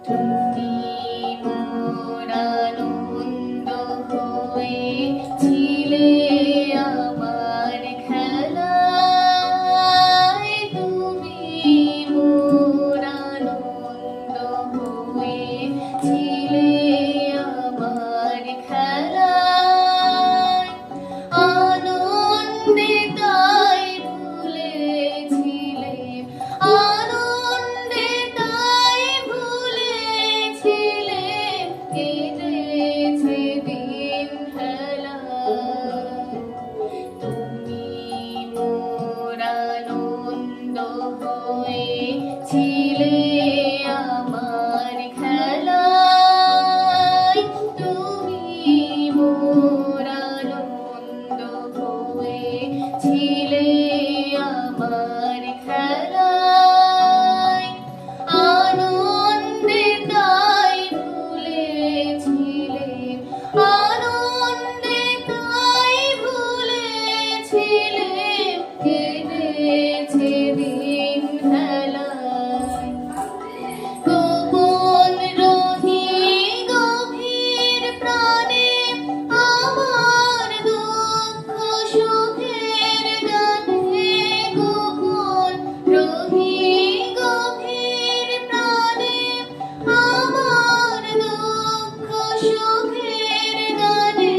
তুমি মোর আনন্দ হয়েছিলে আমার খেলায়, তুমি মোর আনন্দ হয়েছিলে আমার খেলায়। আনন্দে তাই ভুলেছিলে, আনন্দে তাই ভুলেছিলে, কেটেছে দিন হেলায়। তুমি মোর আনন্দ হয়েছিলে আমার খেলায়, তুমি মোর আনন্দ হয়েছিলে আমার খেলায়। আনন্দে তাই ভুলেছিলে, আনন্দে তাই ভুলেছিলে, কেটেছে দিন হেলায়। গোপন রহি গভীর প্রাণে আমার দুঃখ সুখের গানে, গোপন রহি গভীর প্রাণে আমার দুঃখ সুখের গানে,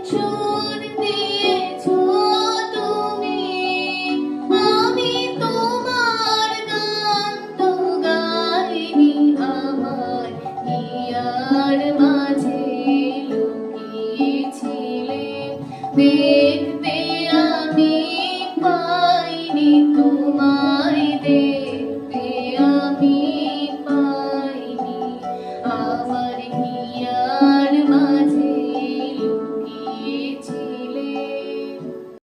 সুর দিয়েছ তুমি। আমি তোমার গান তো গাইনি, আমার হিয়ার মাঝে লুকিয়েছিলে, দেখতে আমি পাইনি তোমায়, দেখতে আমি পাইনি আমার